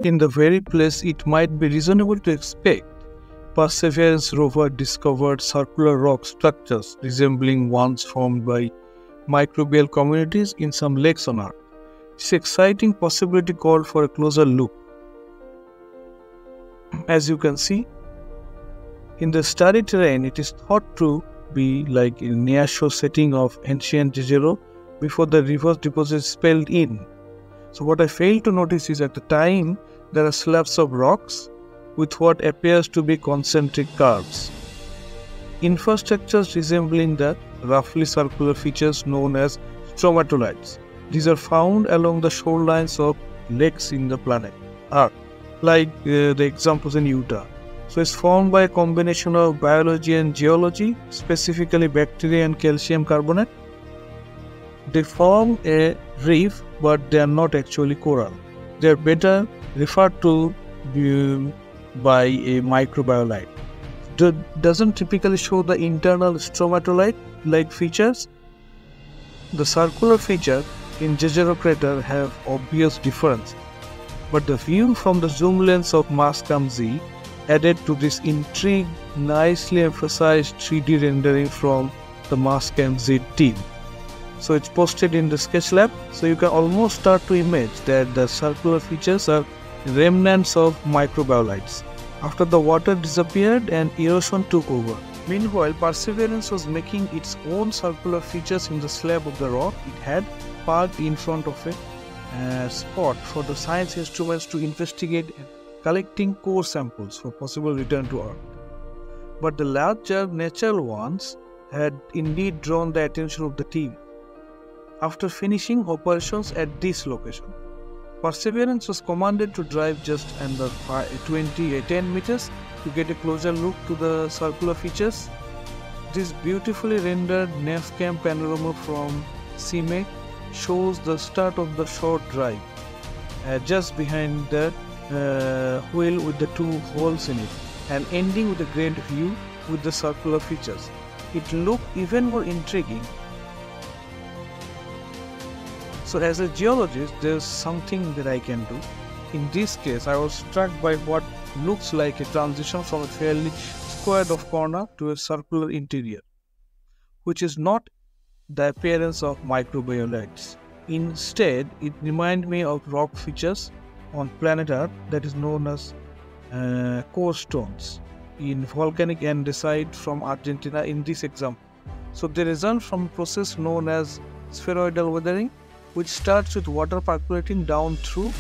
in the very place it might be reasonable to expect. Perseverance rover discovered circular rock structures resembling ones formed by microbial communities in some lakes on Earth. This exciting possibility called for a closer look. As you can see, in the study terrain, it is thought to be like a nearshore setting of ancient Jajero before the reverse deposits spilled in. So what I failed to notice is at the time there are slabs of rocks with what appears to be concentric curves. Infrastructures resembling the roughly circular features known as stromatolites. These are found along the shorelines of lakes in the planet Earth, like the examples in Utah. So it's formed by a combination of biology and geology, specifically bacteria and calcium carbonate. They form a reef, but they are not actually coral. They are better referred to by a microbiolite. Doesn't typically show the internal stromatolite-like features. The circular feature in Jajero Crater have obvious difference, but the view from the zoom lens of Mars-Z added to this intrigue nicely emphasized 3D rendering from the Mars-Z team. So it's posted in the sketch lab, so you can almost start to imagine that the circular features are remnants of microbiolites after the water disappeared and erosion took over. Meanwhile, Perseverance was making its own circular features in the slab of the rock it had parked in front of a spot for the science instruments to investigate and collecting core samples for possible return to Earth. But the larger natural ones had indeed drawn the attention of the team. After finishing operations at this location, Perseverance was commanded to drive just under 10 meters to get a closer look to the circular features. This beautifully rendered nav-cam panorama from CMEC shows the start of the short drive, just behind the wheel with the two holes in it, and ending with a great view with the circular features. It looked even more intriguing. So as a geologist, there's something that I can do. In this case, I was struck by what looks like a transition from a fairly squared off corner to a circular interior, which is not the appearance of microbiolites. Instead, it reminded me of rock features on planet Earth that is known as core stones in volcanic andesite from Argentina in this example. So they result from a process known as spheroidal weathering, which starts with water percolating down through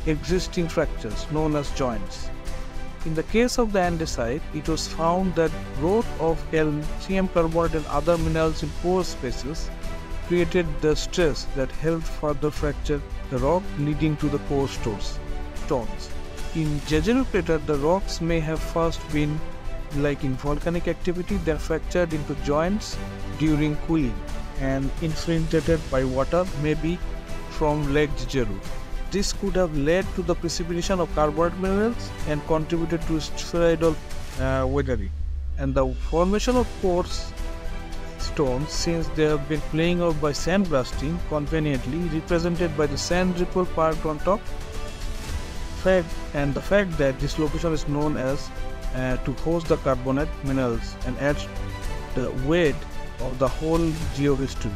existing fractures known as joints. In the case of the andesite, it was found that growth of calcium carbonate and other minerals in pore spaces created the stress that helped further fracture the rock, leading to the core stones. In Jajero Crater, the rocks may have first been, like in volcanic activity, then fractured into joints during cooling and infiltrated by water, maybe from Lake Jajero. This could have led to the precipitation of carbonate minerals and contributed to spheroidal weathering. And the formation of coarse stones, since they have been playing out by sandblasting, conveniently represented by the sand ripple parked on top, and the fact that this location is known as to host the carbonate minerals and adds the weight of the whole geohistory.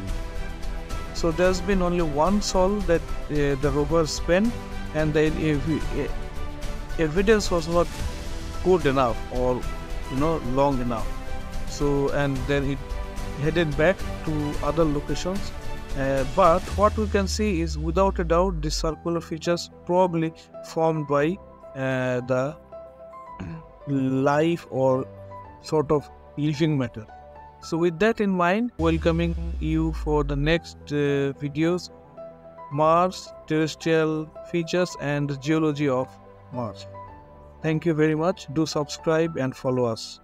So there's been only one sol that the rover spent, and the evidence was not good enough or long enough. So and then it headed back to other locations. But what we can see is, without a doubt, these circular features probably formed by the life or sort of living matter. So with that in mind, welcoming you for the next videos, Mars, terrestrial features and the geology of Mars. Thank you very much. Do subscribe and follow us.